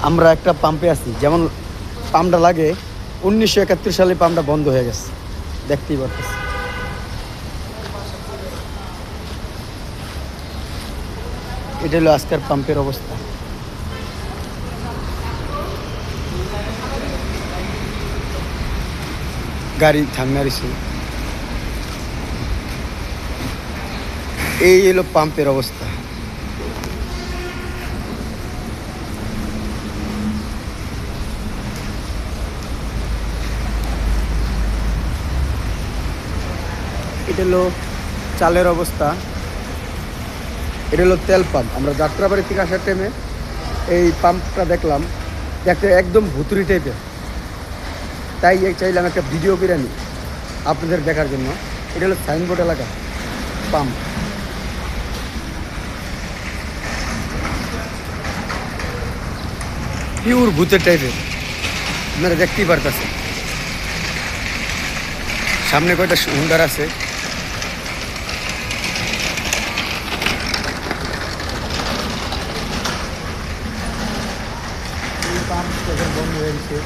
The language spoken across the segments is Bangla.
আমরা একটা পাম্পে আছি, যেমন পাম্পটা লাগে 1971 সালে পাম্পটা বন্ধ হয়ে গেছে, দেখতেই পারতেছি। এটা হলো আজকের পাম্পের অবস্থা। গাড়ি থামিয়ে রয়েছে। এই হলো পাম্পের অবস্থা। এটা হলো চালের অবস্থা। এটা হলো তেল পাম্প। আমরা যাত্রাবাড়ি থেকে আসার টাইমে এই পাম্পটা দেখলাম, দেখতে একদম ভুতুরি টাইপের, তাই চাইলাম একটা ভিডিও করে নিই আপনাদের দেখার জন্য। এটা হলো সাইনবোর্ড এলাকা পাম্প। পিওর ভূতের টাইপের, আপনারা দেখতেই পারতেছেন। সামনে কয়টা হুন্ডার আছে। বন্ধ হয়ে গেছে,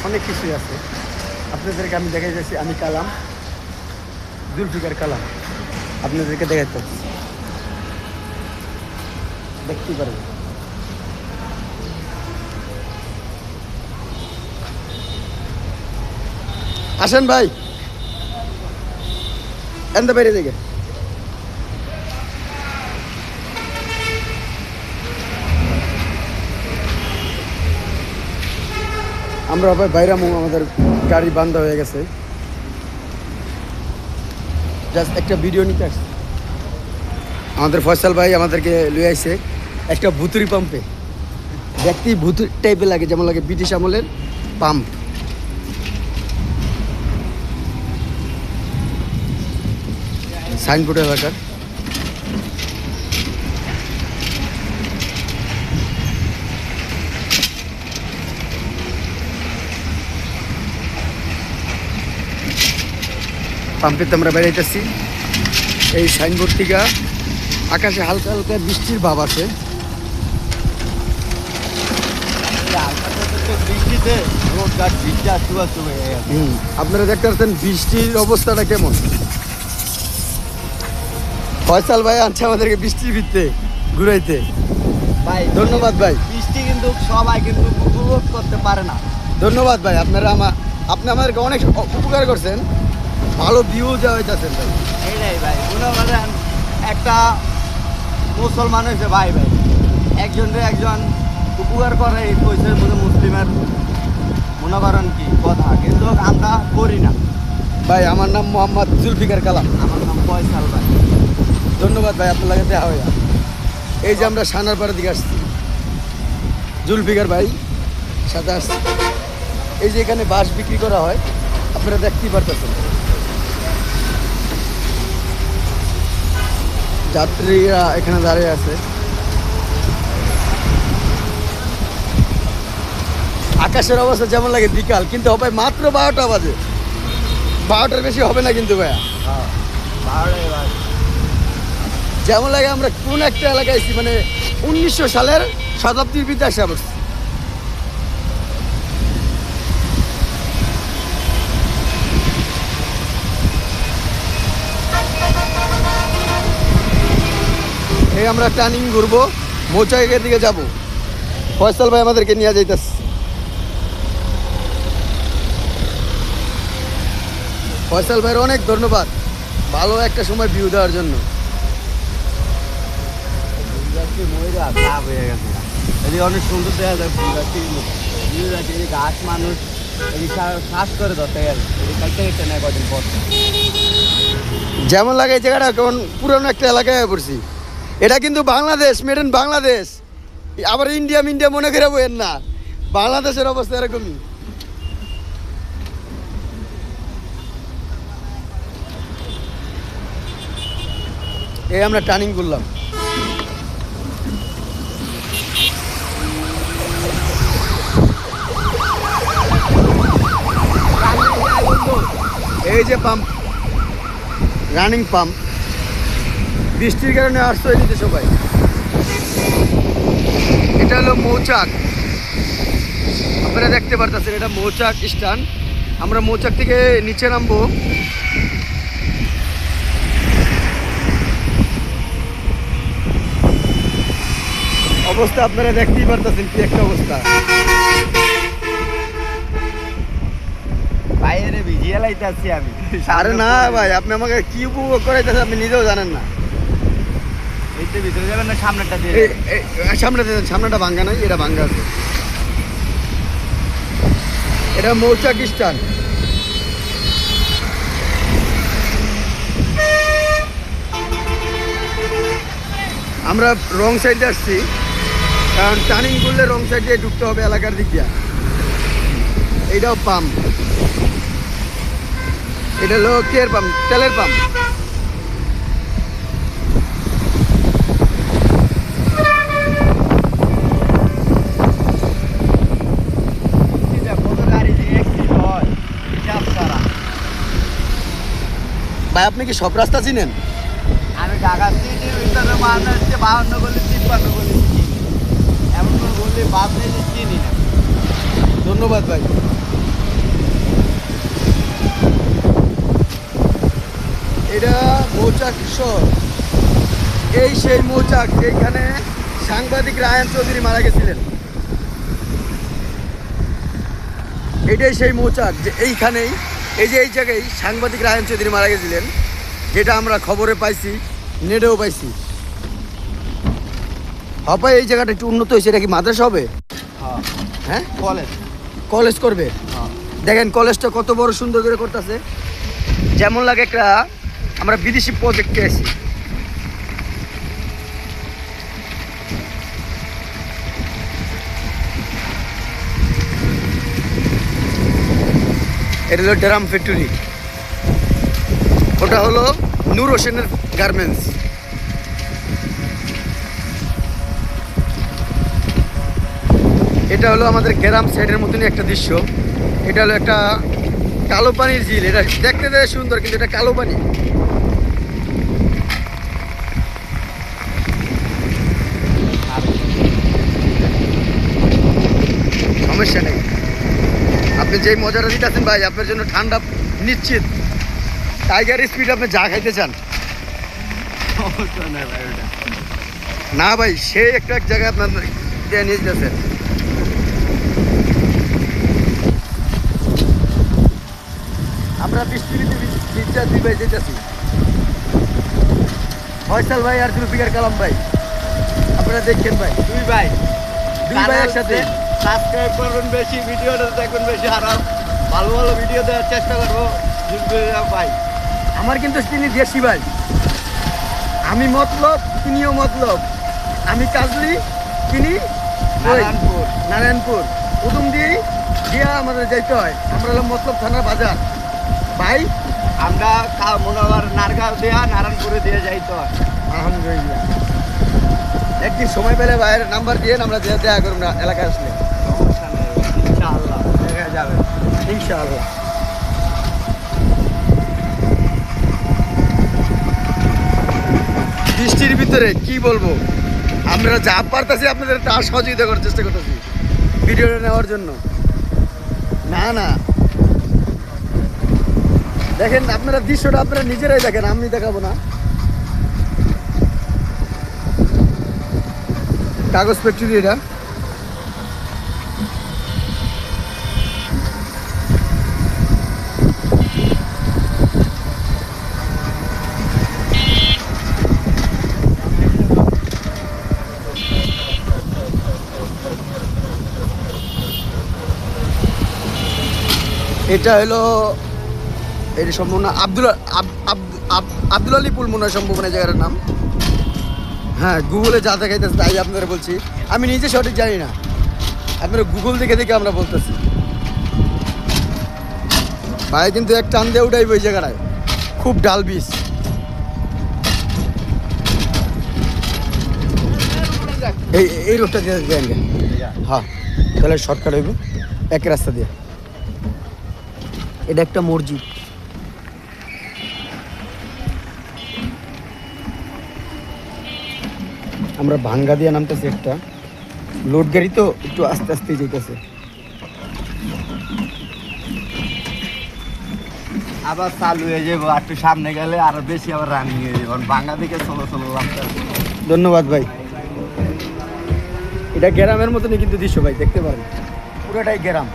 অনেক কিছুই আছে। আপনাদেরকে আমি দেখাই যাচ্ছি, আমি কালাম, জুলফিকার কালাম, আপনাদেরকে দেখাতে দেখতেই পারবেন। আসেন ভাই, এনতে বাইরে থেকে আমরা আবার বাইরে আমাদের গাড়ি বান্ধা হয়ে গেছে। জাস্ট একটা ভিডিও নিতে আসছি। আমাদের ফয়সাল ভাই আমাদেরকে লুয়ে আইছে একটা ভুতুরি পাম্পে, দেখতেই ভুতুর টাইপের লাগে, যেমন লাগে ব্রিটিশ আমলের পাম্প। সাইনবোর্ড এলাকার। পাম্পেতে আমরা বেড়াইতেছি। এই সাইনবোর্ড থেকে আকাশে হালকা হালকা বৃষ্টির ভাব আছে। আপনারা দেখতে পাচ্ছেন বৃষ্টির অবস্থাটা কেমন। ফয়সাল ভাই আনছে আমাদেরকে বৃষ্টির ভিতরে ঘুরাইতে। ভাই ধন্যবাদ ভাই। বৃষ্টি কিন্তু সবাই কিন্তু উপভোগ করতে পারে না। ধন্যবাদ ভাই, আপনি আমাদেরকে অনেক উপকার করছেন, ভালো ভিউ দেওয়া হইতেছেন ভাই। এইটাই ভাই, মনে করেন একটা মুসলমান হয়েছে ভাই একজনকে একজন উপকার করে, এই পয়সার মধ্যে মুসলিমের মনে করেন কি কথা, কিন্তু আমরা করি না। ভাই আমার নাম মোহাম্মদ জুলফিকার কালাম। আমার নাম ফয়সাল ভাই। ধন্যবাদ ভাই, আপনার লাগে দেখা হয়ে। এই যে আমরা সানারপাড়ার দিকে আসছি, জুলফিকার ভাই সাথে আসছি। এই যে এখানে বাঁশ বিক্রি করা হয়, আপনারা দেখতেই পারতেছেন। যাত্রীরা এখানে দাঁড়িয়ে আছে। আকাশের অবস্থা যেমন লাগে বিকাল, কিন্তু হবে মাত্র 12টা বাজে, 12টার বেশি হবে না কিন্তু ভাইয়া। যেমন লাগে আমরা কোন একটা এলাকায় আছি, মানে 1900 সালের শতাব্দীর ভিতরে আসা পড়ছি। এই আমরা টার্নিং ঘুরবো, মৌচাকের দিকে যাব। ফয়সাল ভাই আমাদেরকে নিয়ে যাইতেছে। ফয়সাল ভাইয়ের অনেক ধন্যবাদ, ভালো একটা সময় ভিউ দেওয়ার জন্য। অনেক সুন্দর দেখা যায় গাছ, মানুষ শ্বাস করে ধরতে গেলে নেয় কদিন পর। যেমন লাগে এই জায়গাটা কেমন পুরনো একটা এলাকায় হয়ে পড়ছি। এটা কিন্তু বাংলাদেশ, মেড ইন বাংলাদেশ। আবার ইন্ডিয়া মনে করে বইয়েন না, বাংলাদেশের অবস্থা এরকমই। এই আমরা টার্নিং করলাম। এই যে পাম্প, রানিং পাম্প, বৃষ্টির কারণে আসতে হয়েছে সবাই। মৌচাক, আপনারা দেখতে পারতেছেন এটা মৌচাক স্ট্যান্ড। আমরা মৌচাক থেকে নিচে নামবো। অবস্থা আপনারা দেখতেই পারতেছেন কি একটা অবস্থা। বাইরে ভিজিয়ে লাইতেছি আমি। আরে না ভাই, আপনি আমাকে কি উপভোগ করাইতেছেন আপনি নিজেও জানেন না। এই তো ভিতরে যাবেন না, সামনেটা দিয়ে সামনেটা ভাঙ্গা নাই, এটা ভাঙ্গা আছে। এটা মৌচাক স্ট্যান্ড। আমরা রং সাইডে আসছি, কারণ টার্নিং করলে রং সাইড দিয়ে ঢুকতে হবে এলাকার দিক দিয়ে। এইটাও পাম্প, এটা হলো কেয়ার পাম্প, তেলের পাম্প। কত গাড়ি যে অ্যাক্সিডেন্ট হয় হিসাব ছাড়া। ভাই আপনি কি সব রাস্তা চিনেন? আমি ঢাকা সিটির ভিতরে মানুষ হচ্ছে 52 গলি 53 গলি চিনি, এমন কোনো গলি বাদ নেই যে চিনি না। ধন্যবাদ ভাই। এটা মৌচাক শহর। এই সেই মৌচাক যেখানে সাংবাদিক রায়ান চৌধুরী মারা গেছিলেন। এটাই সেই মৌচাক যে এইখানেই, এই যে এই জায়গায় সাংবাদিক রায়ান চৌধুরী মারা গেছিলেন, যেটা আমরা খবরে পাইছি, নেটেও পাইছি। হপায় এই জায়গাটা একটু উন্নত হয়েছে। এটা কি মাদ্রাসা হবে? হ্যাঁ, হ্যাঁ, কলেজ। কলেজ করবে। হ্যাঁ, দেখেন কলেজটা কত বড় সুন্দর করে করতেছে, যেমন লাগে একটা আমরা বিদেশি প্রজেক্টে আছি। এটা হলো ড্রাম ফ্যাক্টরি, ওটা হলো নূর হোসেনের গার্মেন্টস। এটা হলো আমাদের গ্রাম সাইডের মতনই একটা দৃশ্য। এটা হলো একটা কালো পানির ঝিল। এটা দেখতে দেখতে সুন্দর, কিন্তু এটা কালো পানি। সমস্যা নেই, আপনি যেই মজাটা দিতেছেন ভাই, আপনার জন্য ঠান্ডা নিশ্চিত। টাইগার স্পিড আপনি যা খাইতে চান। সমস্যা নেই ভাই ওটা। না ভাই, সেই একটা এক জায়গায় আপনার দিয়ে নিয়ে যেতেছেন। আমরা বৃষ্টিতে দুই ভাই যেতেছি, ফয়সাল ভাই আর জুলফিকার কালাম ভাই। আপনারা দেখছেন ভাই, দুই ভাই একসাথে। সাবস্ক্রাইব করবেন বেশি, ভিডিওটা দেখবেন বেশি, আর ভালো ভালো ভিডিও দেওয়ার চেষ্টা করবো ভাই। আমার কিন্তু তিনি দেশি ভাই, আমি মতলব তিনিও মতলব। আমি কাজলি, তিনি নারায়ণপুর। নারায়ণপুর উদুম দিয়া আমাদের যাইতে হয়। আমরা হলাম মতলব থানার বাজার ভাই। আমরা মনে কর নারগাঁও দেয়া নারায়ণপুরে দিয়ে যাইতো। আলহামদুলিল্লাহ, একদিন সময় পেলে ভাইয়ের নাম্বার দিয়ে আমরা দেখা করব না এলাকায় আসলে। সমস্যা নেই, ইনশাআল্লাহ দেখা যাবে ইনশাআল্লাহ। বৃষ্টির ভিতরে কি বলবো, আমরা যা পারতেছি আপনাদের তা সহযোগিতা করার চেষ্টা করতেছি ভিডিওটা নেওয়ার জন্য। না না, দেখেন আপনারা দৃশ্যটা আপনারা নিজেরাই দেখেন, আমি দেখাবো না। কাগজ ফ্যাক্টরি এটা। এটা হলো, এটা সম্পূর্ণ আব্দুল আলী পুল মনে হয় সম্ভব না জায়গাটার নাম। হ্যাঁ, গুগলে যা দেখাইতেছে তাই আপনারা বলছি, আমি নিজে সঠিক জানি না, আপনারা গুগল দেখে দেখে আমরা বলতেছি। ভাই কিন্তু এক টান দিয়ে উঠাইব ওই জায়গাটায়, খুব ডাল বিষ। এই রোডটা দিয়ে দেন, হ্যাঁ তাহলে শর্টকাট হইব এক রাস্তা দিয়ে। এটা একটা মসজিদ। আমরা ভাঙ্গা দিয়ে নামতেছি একটা। লোড গাড়ি তো একটু আস্তে আস্তে যেতেছে। আবার চালু হয়ে যাবো, আর একটু সামনে গেলে আরো বেশি আবার রানিং হয়ে যাবো, বাংলা দিকে ষোলো লাগতে। ধন্যবাদ ভাই। এটা গ্রামের মতনই কিন্তু দৃশ্য ভাই, দেখতে পারেন পুরোটাই গ্রাম।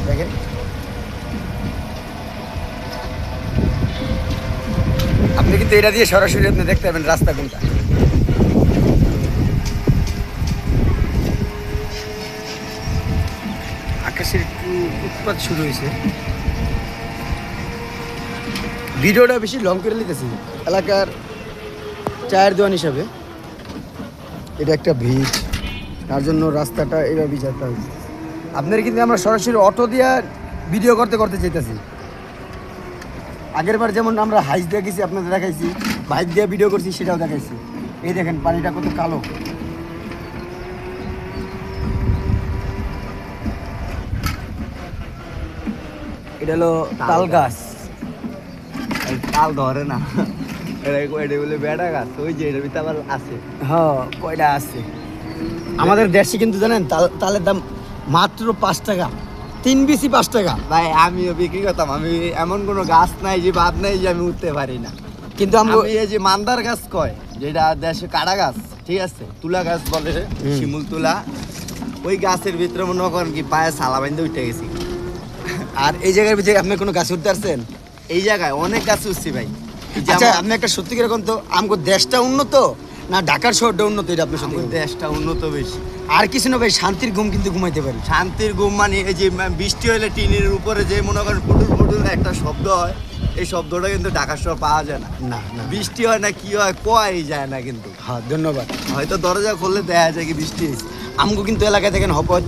দেখেন আপনি কিন্তু এটা দিয়ে সরাসরি আপনি দেখতে পাবেন রাস্তা কোনটা। আকাশের একটু উৎপাত শুরু হয়েছে। ভিডিওটা বেশি লং করে নিতেছি এলাকার চায়ের দোকান হিসাবে। এটা একটা ভিড়, তার জন্য রাস্তাটা এইভাবে যেতে হয়েছে। আপনার কিন্তু আমরা সরাসরি অটো দিয়ে ভিডিও করতে করতে যেতেছি। আগের বার যেমন আমরা হাইস দিয়ে গেছি, আপনাদের দেখাইছি, বাইক দিয়ে ভিডিও করছি, সেটাও দেখাইছি। এই দেখেন পানিটা কত কালো। এটা হলো তাল গাছ। তাল ধরে না, এটা বলে বেড়া গাছ, ওই যে এটার ভিতরে আবার আছে। হ্যাঁ কয়টা আছে। আমাদের দেশে কিন্তু জানেন তালের দাম মাত্র 5 টাকা, 3 বিসি 5 টাকা। ভাই আমিও বিক্রি করতাম, আমি এমন কোনো গাছ নাই যে বাদ নাই যে আমি উঠতে পারি না। কিন্তু আমি এই যে মান্দার গাছ কয়, যেটা দেশে কাড়া গাছ, ঠিক আছে, তুলা গাছ বলে, শিমুল তুলা, ওই গাছের ভিতরে মনে করেন কি পায়ে সালা বাইন্দে উঠে গেছি। আর এই জায়গার ভিতরে আপনি কোনো গাছ উঠতে পারছেন? এই জায়গায় অনেক গাছ উঠছি ভাই। আচ্ছা আপনি একটা সত্যি করে কোন তো, আমগো দেশটা উন্নত না ঢাকার শহরটা উন্নত, এটা আপনি সত্যি আমাদের দেশটা উন্নত বেশি। আর কিছু না ভাই, শান্তির ঘুম কিন্তু ঘুমাইতে পারি। শান্তির ঘুম মানে এই যে বৃষ্টি হলে টিনের উপরে যে মনে করেন ফুটুল ফুটুল একটা শব্দ হয়, এই শব্দটা কিন্তু ঢাকার শহর পাওয়া যায় না। না না বৃষ্টি হয় না কি হয় কোয়াই যায় না কিন্তু। হ্যাঁ ধন্যবাদ। হয়তো দরজা খুললে দেখা যায় কি বৃষ্টি হয়েছে। আমগো কিন্তু এলাকায় দেখেন হপচ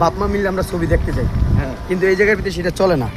বাপ মা মিললে আমরা ছবি দেখতে যাই, হ্যাঁ, কিন্তু এই জায়গার ভিতরে সেটা চলে না।